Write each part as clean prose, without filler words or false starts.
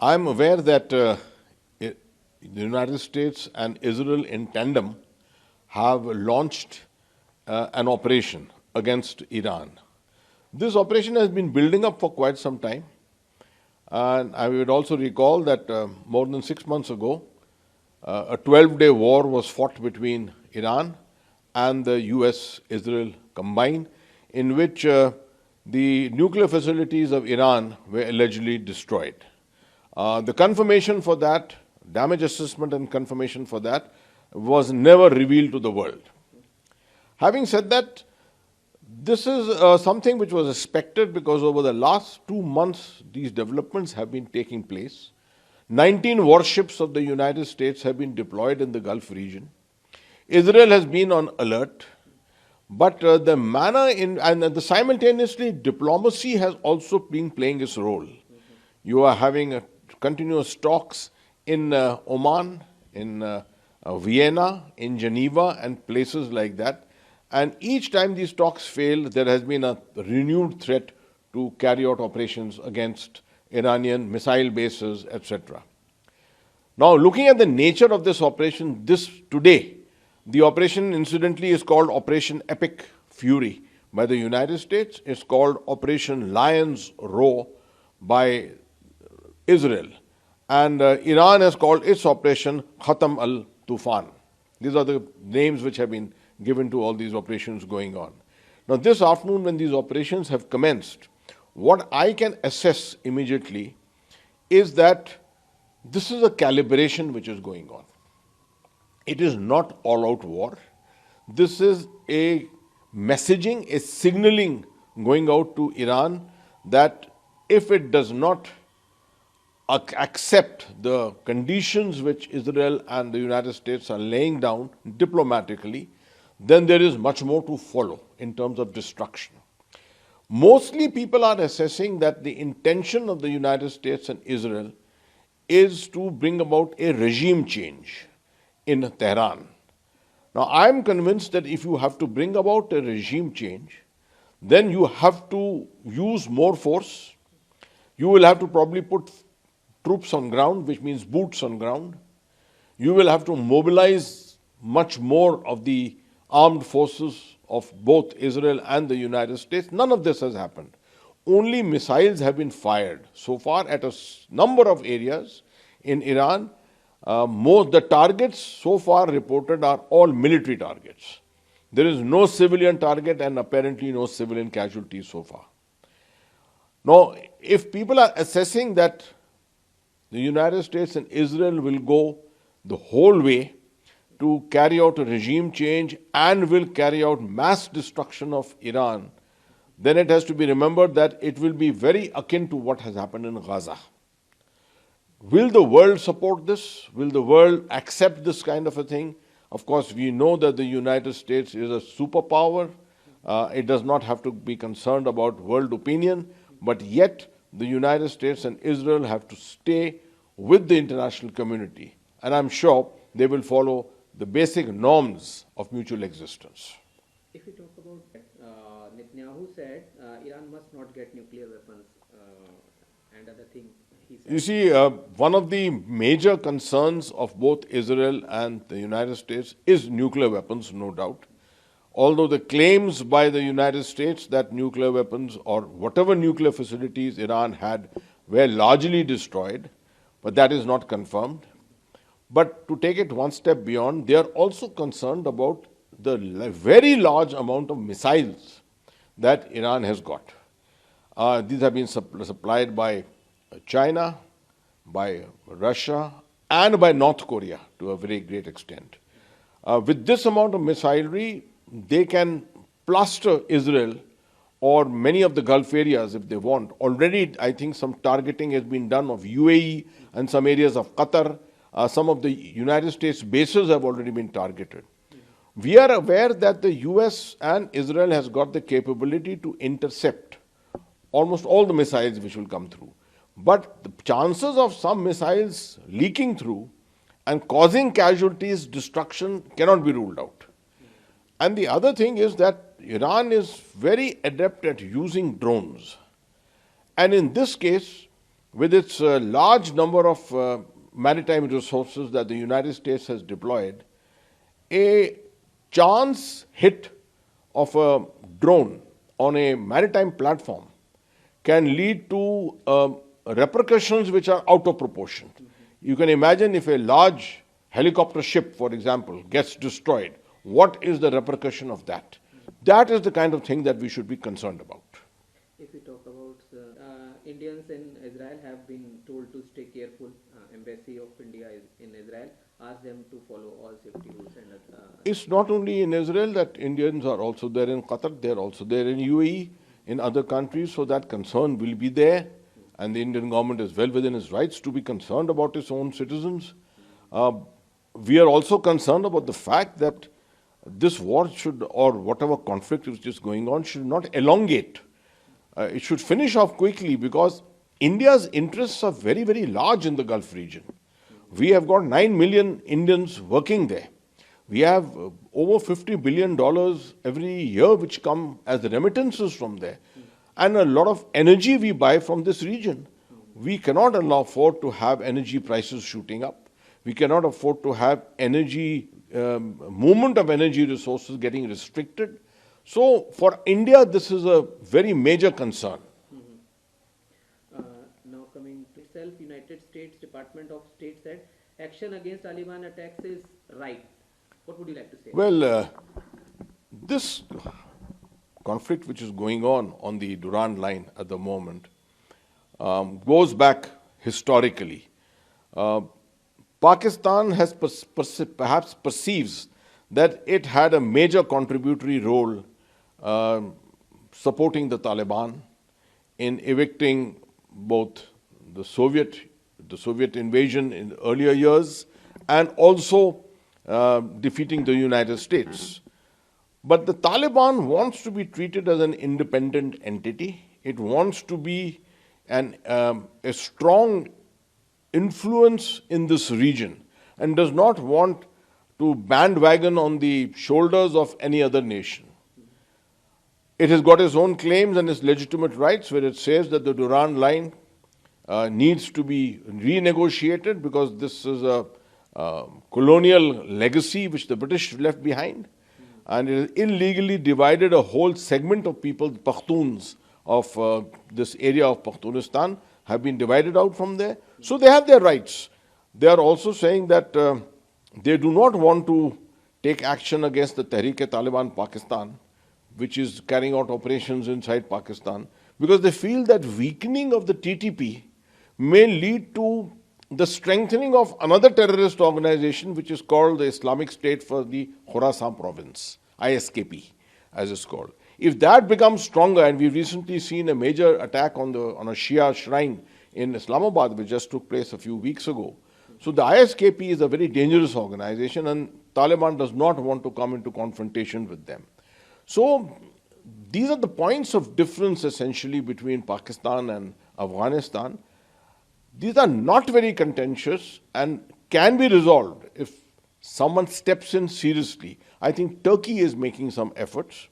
I'm aware that the United States and Israel in tandem have launched an operation against Iran. This operation has been building up for quite some time. And I would also recall that more than 6 months ago, a 12-day war was fought between Iran and the US-Israel combined, in which the nuclear facilities of Iran were allegedly destroyed. The confirmation for that, damage assessment and confirmation for that, was never revealed to the world. Having said that, this is something which was expected because over the last 2 months, these developments have been taking place. 19 warships of the United States have been deployed in the Gulf region. Israel has been on alert, but the manner and simultaneously diplomacy has also been playing its role. You are having continuous talks in Oman, in Vienna, in Geneva, and places like that. And each time these talks fail, there has been a renewed threat to carry out operations against Iranian missile bases, etc. Now, looking at the nature of this operation, today, the operation incidentally is called Operation Epic Fury by the United States. It's called Operation Lion's Roar by Israel. And Iran has called its operation Khatam al-Tufan. These are the names which have been given to all these operations going on. Now, this afternoon, when these operations have commenced, what I can assess immediately is that this is a calibration which is going on. It is not all-out war. This is a messaging, a signaling going out to Iran that if it does not accept the conditions which Israel and the United States are laying down diplomatically, then there is much more to follow in terms of destruction. Mostly people are assessing that the intention of the United States and Israel is to bring about a regime change in Tehran. Now, I'm convinced that if you have to bring about a regime change, then you have to use more force. You will have to probably put troops on ground, which means boots on ground. You will have to mobilize much more of the armed forces of both Israel and the United States. None of this has happened. Only missiles have been fired so far at a number of areas in Iran. The targets so far reported are all military targets. There is no civilian target and apparently no civilian casualties so far. Now, if people are assessing that the United States and Israel will go the whole way to carry out a regime change and will carry out mass destruction of Iran, then it has to be remembered that it will be very akin to what has happened in Gaza. Will the world support this? Will the world accept this kind of a thing? Of course, we know that the United States is a superpower. It does not have to be concerned about world opinion, but yet the United States and Israel have to stay with the international community. And I'm sure they will follow the basic norms of mutual existence. If we talk about Netanyahu said Iran must not get nuclear weapons and other things. You see, one of the major concerns of both Israel and the United States is nuclear weapons, no doubt. Although the claims by the United States that nuclear weapons or whatever nuclear facilities Iran had were largely destroyed, but that is not confirmed. But to take it one step beyond, they are also concerned about the very large amount of missiles that Iran has got. These have been supplied by China, by Russia, and by North Korea to a very great extent. With this amount of missilery, they can plaster Israel or many of the Gulf areas if they want. Already, I think some targeting has been done of UAE and some areas of Qatar. Some of the United States bases have already been targeted. We are aware that the US and Israel has got the capability to intercept almost all the missiles which will come through. But the chances of some missiles leaking through and causing casualties, destruction, cannot be ruled out. And the other thing is that Iran is very adept at using drones. And in this case, with its large number of maritime resources that the United States has deployed, a chance hit of a drone on a maritime platform can lead to repercussions which are out of proportion. You can imagine if a large helicopter ship, for example, gets destroyed, what is the repercussion of that? That is the kind of thing that we should be concerned about. If we talk about Indians in Israel have been told to stay careful. Embassy of India in Israel asked them to follow all safety rules. And It's not only in Israel that Indians are also there in Qatar, they're also there in UAE, in other countries, so that concern will be there. And the Indian government is well within its rights to be concerned about its own citizens. We are also concerned about the fact that this war should, or whatever conflict which is going on, should not elongate. It should finish off quickly because India's interests are very, very large in the Gulf region. We have got 9 million Indians working there. We have over $50 billion every year which come as remittances from there. And a lot of energy we buy from this region. We cannot afford to have energy prices shooting up. We cannot afford to have energy, movement of energy resources getting restricted. So for India, this is a very major concern. Now coming to itself, United States Department of State said action against Taliban attacks is right. What would you like to say? Well, this conflict which is going on the Durand line at the moment goes back historically. Pakistan has perhaps perceives that it had a major contributory role supporting the Taliban in evicting both the Soviet invasion in earlier years and also defeating the United States. But the Taliban wants to be treated as an independent entity. It wants to be a strong influence in this region and does not want to bandwagon on the shoulders of any other nation. It has got its own claims and its legitimate rights where it says that the Durand line needs to be renegotiated because this is a colonial legacy which the British left behind. And it has illegally divided a whole segment of people, the Pakhtuns of this area of Pakhtunistan have been divided out from there. So they have their rights. They are also saying that they do not want to take action against the Tehreek-e-Taliban Pakistan, which is carrying out operations inside Pakistan, because they feel that weakening of the TTP may lead to the strengthening of another terrorist organization which is called the Islamic State for the Khorasan province, ISKP as it's called. If that becomes stronger, and we've recently seen a major attack on a Shia shrine in Islamabad which just took place a few weeks ago. So the ISKP is a very dangerous organization and Taliban does not want to come into confrontation with them. So these are the points of difference essentially between Pakistan and Afghanistan. These are not very contentious and can be resolved if someone steps in seriously. I think Turkey is making some efforts.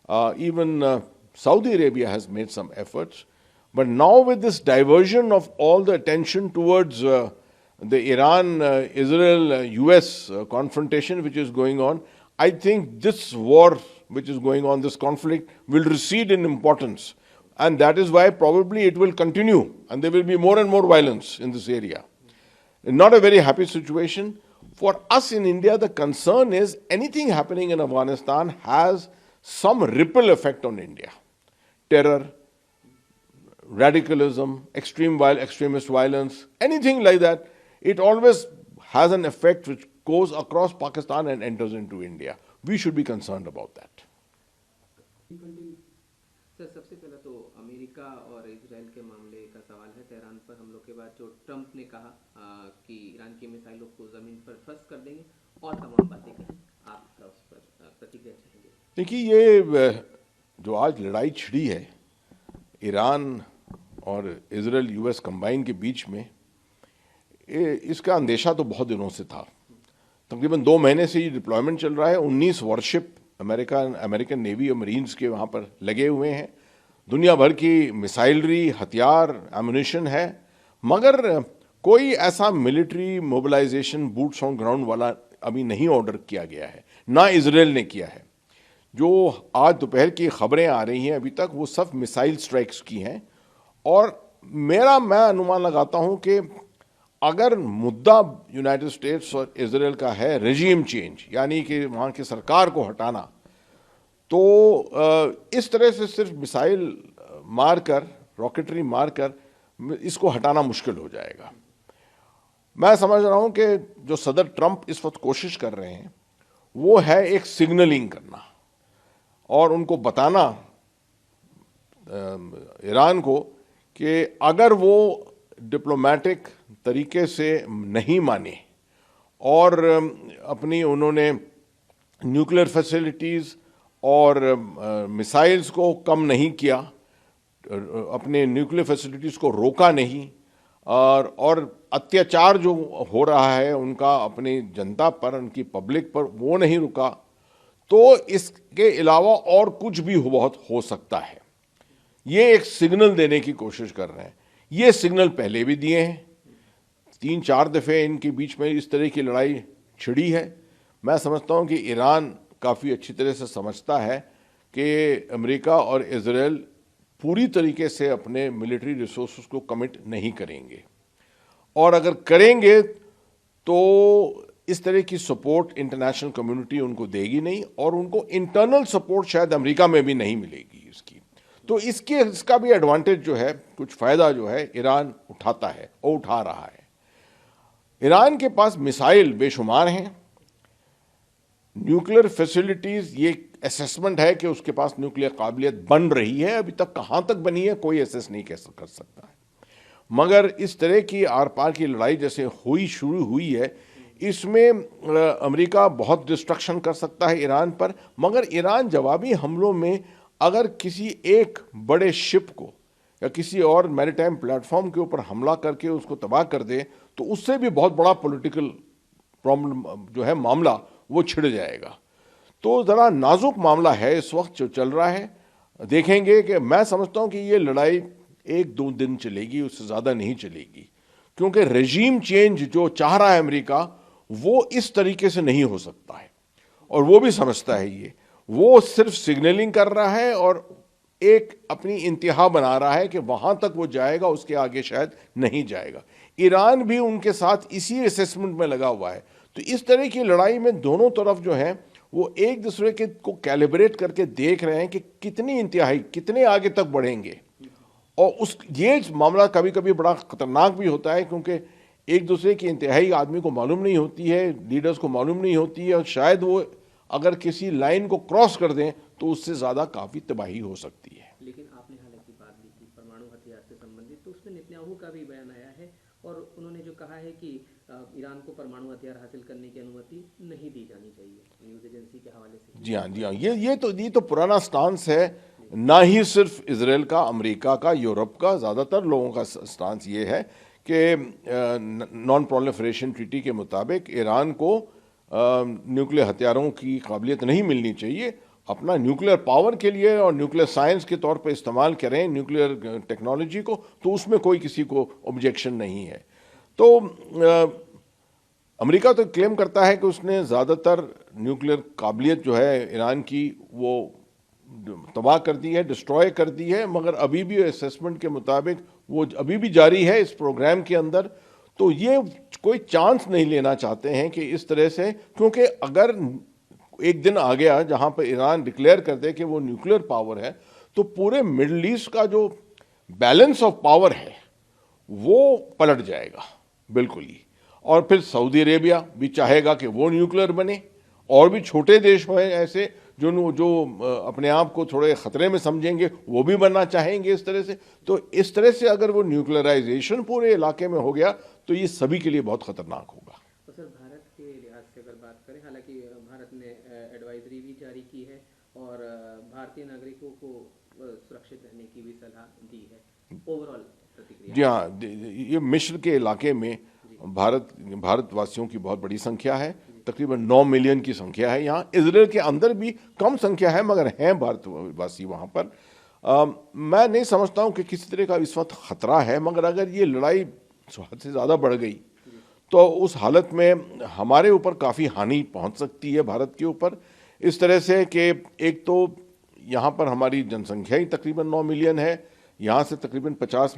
Even Saudi Arabia has made some efforts. But now with this diversion of all the attention towards the Iran-Israel-US confrontation which is going on, I think this war which is going on, this conflict, will recede in importance. And that is why probably it will continue and there will be more and more violence in this area. Not a very happy situation. For us in India, the concern is anything happening in Afghanistan has some ripple effect on India. Terror, radicalism, extremist violence, anything like that, it always has an effect which goes across Pakistan and enters into India. We should be concerned about that. Sir सबसे पहला तो America और Israel के मामले का सवाल है। Tehran पर हमलों के बाद जो ट्रंप ने कहा कि ईरान की मिसाइलों को ज़मीन पर फंस कर देंगे और तमाम बातें कही, आपका उस पर प्रतिक्रिया चाहेंगे? देखिए, ये जो आज लड़ाई छिड़ी है ईरान और इजराइल यूएस कंबाइन के बीच में, इसका अंदेशा तो बहुत दिनों से था। तकरीबन 2 महीने से ये डिप्लॉयमेंट चल रहा है। 19 वॉरशिप अमेरिकन नेवी और मरीन्स के वहाँ पर लगे हुए हैं। दुनिया भर की मिसाइलरी, हथियार, एमुनिशन है मगर कोई ऐसा military mobilisation boots on ground वाला अभी नहीं ऑर्डर किया गया है, ना इजराइल ने किया है। जो आज दोपहर की खबरें आ रही हैं अभी तक वो सब मिसाइल स्ट्राइक्स की हैं। और मैं अनुमान लगाता हूं कि अगर मुद्दा यूनाइटेड स्टेट्स और इजराइल का है रेजिम चेंज, यानी कि वहाँ की सरकार को हटाना, तो इस तरह से सिर्फ मिसाइल मारकर, रॉकेटरी मारकर इसको हटाना मुश्किल हो जाएगा। मैं समझ रहा हूं कि जो सदर ट्रंप इस वक्त कोशिश कर रहे हैं वो है एक सिग्नलिंग करना और उनको बताना ईरान को कि अगर वो डिप्लोमेटिक तरीके से नहीं माने और अपनी उन्होंने न्यूक्लियर फैसिलिटीज़ और मिसाइल्स को कम नहीं किया, अपने न्यूक्लियर फैसिलिटीज़ को रोका नहीं, और अत्याचार जो हो रहा है उनका अपनी जनता पर, उनकी पब्लिक पर, वो नहीं रुका, तो इसके अलावा और कुछ भी बहुत हो सकता है। ये एक सिग्नल देने की कोशिश कर रहे हैं। ये सिग्नल पहले भी दिए हैं, 3-4 दफ़े इनके बीच में इस तरह की लड़ाई छिड़ी है। मैं समझता हूँ कि ईरान काफ़ी अच्छी तरह से समझता है कि अमेरिका और इजराइल पूरी तरीके से अपने मिलिट्री रिसोर्सेज को कमिट नहीं करेंगे, और अगर करेंगे तो इस तरह की सपोर्ट इंटरनेशनल कम्युनिटी उनको देगी नहीं, और उनको इंटरनल सपोर्ट शायद अमेरिका में भी नहीं मिलेगी इसकी। तो इसका भी एडवांटेज जो है, कुछ फ़ायदा जो है ईरान उठाता है और उठा रहा है। ईरान के पास मिसाइल बेशुमार हैं, न्यूक्लियर फैसिलिटीज़, ये असेसमेंट है कि उसके पास न्यूक्लियर काबिलियत बन रही है, अभी तक कहाँ तक बनी है कोई असेस नहीं कर सकता है। मगर इस तरह की आर पार की लड़ाई जैसे शुरू हुई है, इसमें अमेरिका बहुत डिस्ट्रक्शन कर सकता है ईरान पर, मगर ईरान जवाबी हमलों में अगर किसी एक बड़े शिप को या किसी और मैरीटाइम प्लेटफॉर्म के ऊपर हमला करके उसको तबाह कर दे, तो उससे भी बहुत बड़ा पॉलिटिकल प्रॉब्लम जो है, मामला वो छिड़ जाएगा। तो ज़रा नाजुक मामला है इस वक्त जो चल रहा है। देखेंगे कि मैं समझता हूँ कि ये लड़ाई 1-2 दिन चलेगी, उससे ज़्यादा नहीं चलेगी, क्योंकि रेजीम चेंज जो चाह रहा है अमेरिका, वो इस तरीके से नहीं हो सकता है, और वो भी समझता है ये। वो सिर्फ सिग्नलिंग कर रहा है और एक अपनी इंतहा बना रहा है कि वहाँ तक वो जाएगा, उसके आगे शायद नहीं जाएगा। ईरान भी उनके साथ इसी असेसमेंट में लगा हुआ है। तो इस तरह की लड़ाई में दोनों तरफ जो है वो एक दूसरे के को कैलिब्रेट करके देख रहे हैं कि कितनी इंतहाई, कितने आगे तक बढ़ेंगे। और ये मामला कभी कभी बड़ा खतरनाक भी होता है, क्योंकि एक दूसरे की इंतहाई आदमी को मालूम नहीं होती है, लीडर्स को मालूम नहीं होती है, और शायद वो अगर किसी लाइन को क्रॉस कर दें तो उससे ज़्यादा काफ़ी तबाही हो सकती है। लेकिन आपने हालांकि बात ली थी परमाणु हथियार से संबंधित, तो उसमें नेतन्याहू का भी बयान आया है, और उन्होंने जो कहा है कि ईरान को परमाणु हथियार हासिल करने की अनुमति नहीं दी जानी चाहिए, न्यूज़ एजेंसी के हवाले से। जी हाँ, ये तो पुराना स्टांस है, ना ही सिर्फ इजराइल का, अमेरिका का, यूरोप का, ज़्यादातर लोगों का स्टांस ये है कि नॉन प्रोलिफरेशन ट्रीटी के मुताबिक ईरान को न्यूक्लियर हथियारों की काबिलियत नहीं मिलनी चाहिए। अपना न्यूक्लियर पावर के लिए और न्यूक्लियर साइंस के तौर पर इस्तेमाल करें न्यूक्लियर टेक्नोलॉजी को, तो उसमें कोई किसी को ऑब्जेक्शन नहीं है। तो अमेरिका तो क्लेम करता है कि उसने ज़्यादातर न्यूक्लियर काबिलियत जो है ईरान की वो तबाह कर दी है, डिस्ट्रॉय कर दी है, मगर अभी भी असेसमेंट के मुताबिक वो अभी भी जारी है इस प्रोग्राम के अंदर। तो ये कोई चांस नहीं लेना चाहते हैं कि इस तरह से, क्योंकि अगर एक दिन आ गया जहां पर ईरान डिक्लेयर कर दे कि वो न्यूक्लियर पावर है, तो पूरे मिडल ईस्ट का जो बैलेंस ऑफ पावर है वो पलट जाएगा बिल्कुल ही। और फिर सऊदी अरेबिया भी चाहेगा कि वो न्यूक्लियर बने, और भी छोटे देश हैं ऐसे जो अपने आप को थोड़े ख़तरे में समझेंगे, वो भी बनना चाहेंगे इस तरह से। तो इस तरह से अगर वो न्यूक्लियराइजेशन पूरे इलाके में हो गया तो ये सभी के लिए बहुत ख़तरनाक होगा। तो सर, भारत के लिहाज से अगर बात करें, हालांकि भारत ने एडवाइजरी भी जारी की है और भारतीय नागरिकों को सुरक्षित रहने की भी सलाह दी है। ओवरऑल प्रतिक्रिया? जी हाँ, ये मिस्र के इलाके में भारतवासियों की बहुत बड़ी संख्या है, तकरीबन 9 मिलियन की संख्या है। यहाँ इजराइल के अंदर भी कम संख्या है, मगर हैं भारतवासी वहाँ पर। मैं नहीं समझता हूँ कि किसी तरह का इस वक्त ख़तरा है, मगर अगर ये लड़ाई हद से ज़्यादा बढ़ गई तो उस हालत में हमारे ऊपर काफ़ी हानि पहुंच सकती है भारत के ऊपर, इस तरह से कि एक तो यहाँ पर हमारी जनसंख्या ही तकरीबन 9 मिलियन है, यहाँ से तकरीबन 50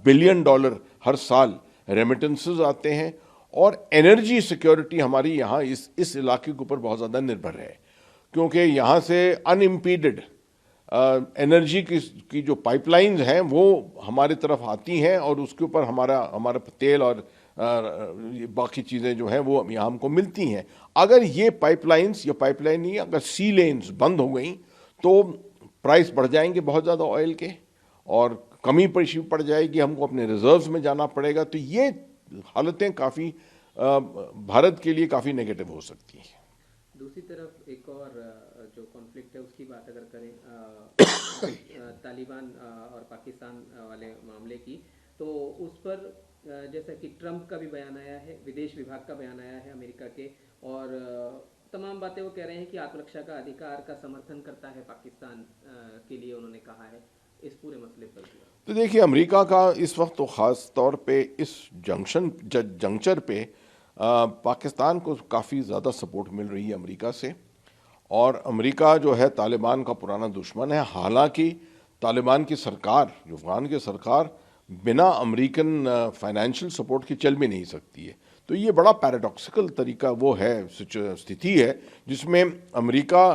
बिलियन डॉलर हर साल रेमिटेंसेस आते हैं और एनर्जी सिक्योरिटी हमारी यहाँ इस इलाके के ऊपर बहुत ज़्यादा निर्भर है, क्योंकि यहाँ से अनइम्पीडेड एनर्जी की जो पाइपलाइंस हैं वो हमारी तरफ आती हैं और उसके ऊपर हमारा तेल और बाकी चीज़ें जो हैं वो यहाँ हमको मिलती हैं। अगर ये पाइपलाइंस या पाइपलाइन नहीं, अगर सी लेन्स बंद हो गई तो प्राइस बढ़ जाएंगे बहुत ज़्यादा ऑयल के और कमी पड़ जाएगी, हमको अपने रिजर्व्स में जाना पड़ेगा। तो ये हालतें काफ़ी भारत के लिए काफ़ी नेगेटिव हो सकती हैं। दूसरी तरफ एक और जो कॉन्फ्लिक्ट है उसकी बात अगर करें तालिबान और पाकिस्तान वाले मामले की, तो उस पर जैसा कि ट्रंप का भी बयान आया है, विदेश विभाग का बयान आया है अमेरिका के, और तमाम बातें वो कह रहे हैं कि आत्मरक्षा का अधिकार का समर्थन करता है पाकिस्तान के लिए, उन्होंने कहा है इस पूरे मसले पर। तो देखिए, अमेरिका का इस वक्त तो ख़ास तौर पे इस जंक्चर पे पाकिस्तान को काफ़ी ज़्यादा सपोर्ट मिल रही है अमेरिका से, और अमेरिका जो है तालिबान का पुराना दुश्मन है। हालांकि तालिबान की सरकार, जो अफगान की सरकार, बिना अमेरिकन फाइनेंशियल सपोर्ट के चल भी नहीं सकती है। तो ये बड़ा पैराडॉक्सिकल तरीका वो है, स्थिति है जिसमें अमेरिका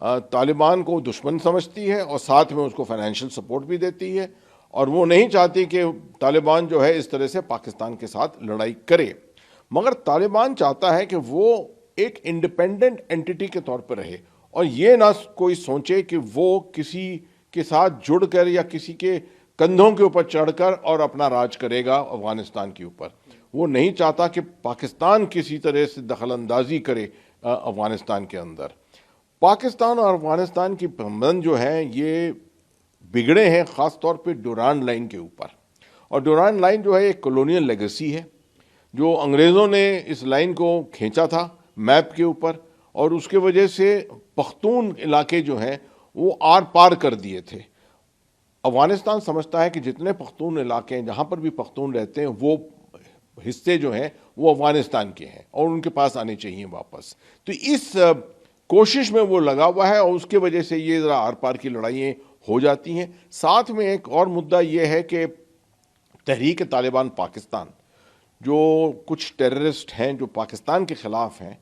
तालिबान को दुश्मन समझती है और साथ में उसको फाइनेंशियल सपोर्ट भी देती है, और वो नहीं चाहती कि तालिबान जो है इस तरह से पाकिस्तान के साथ लड़ाई करे। मगर तालिबान चाहता है कि वो एक इंडिपेंडेंट एंटिटी के तौर पर रहे और ये ना कोई सोचे कि वो किसी के साथ जुड़कर या किसी के कंधों के ऊपर चढ़कर और अपना राज करेगा अफगानिस्तान के ऊपर। वो नहीं चाहता कि पाकिस्तान किसी तरह से दखलंदाजी करे अफगानिस्तान के अंदर। पाकिस्तान और अफगानिस्तान की संबंध जो है ये बिगड़े हैं ख़ास तौर पे डुरांड लाइन के ऊपर, और डुरांड लाइन जो है एक कॉलोनियल लेगेसी है जो अंग्रेज़ों ने इस लाइन को खींचा था मैप के ऊपर, और उसके वजह से पख्तून इलाके जो हैं वो आर पार कर दिए थे। अफगानिस्तान समझता है कि जितने पख्तून इलाके हैं, जहाँ पर भी पख्तून रहते हैं, वो हिस्से जो हैं वो अफगानिस्तान के हैं और उनके पास आने चाहिए वापस। तो इस कोशिश में वो लगा हुआ है और उसके वजह से ये ज़रा आर पार की लड़ाइयाँ हो जाती हैं। साथ में एक और मुद्दा ये है कि तहरीक तालिबान पाकिस्तान, जो कुछ टेररिस्ट हैं जो पाकिस्तान के ख़िलाफ़ हैं,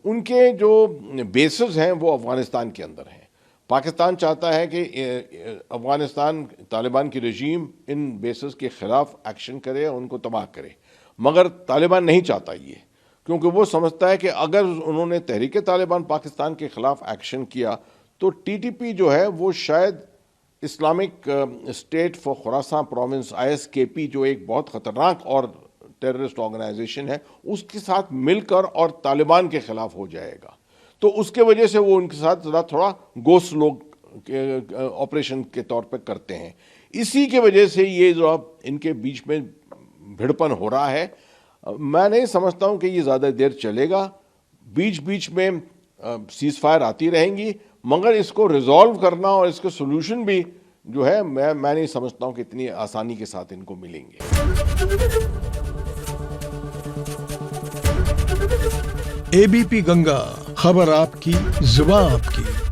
उनके जो बेसेस हैं वो अफ़गानिस्तान के अंदर हैं। पाकिस्तान चाहता है कि अफ़गानिस्तान तालिबान की रजीम इन बेसेस के ख़िलाफ़ एक्शन करे, उनको तबाह करे, मगर तालिबान नहीं चाहता ये, क्योंकि वो समझता है कि अगर उन्होंने तहरीक तालिबान पाकिस्तान के ख़िलाफ़ एक्शन किया तो टीटीपी जो है वो शायद Islamic state for Khorasan province ISKP, जो एक बहुत ख़तरनाक और टेररिस्ट ऑर्गेनाइजेशन है, उसके साथ मिलकर और तालिबान के ख़िलाफ़ हो जाएगा। तो उसके वजह से वो उनके साथ ज़रा थोड़ा गोश्त लोग ऑपरेशन के तौर पे करते हैं। इसी के वजह से ये जो अब इनके बीच में भिड़पन हो रहा है, मैं नहीं समझता हूँ कि ये ज़्यादा देर चलेगा। बीच बीच में सीज़ फायर आती रहेंगी, मगर इसको रिजॉल्व करना और इसके सोल्यूशन भी जो है मैं नहीं समझता हूँ कि इतनी आसानी के साथ इनको मिलेंगे। ABP गंगा, खबर आपकी, जुबान आपकी।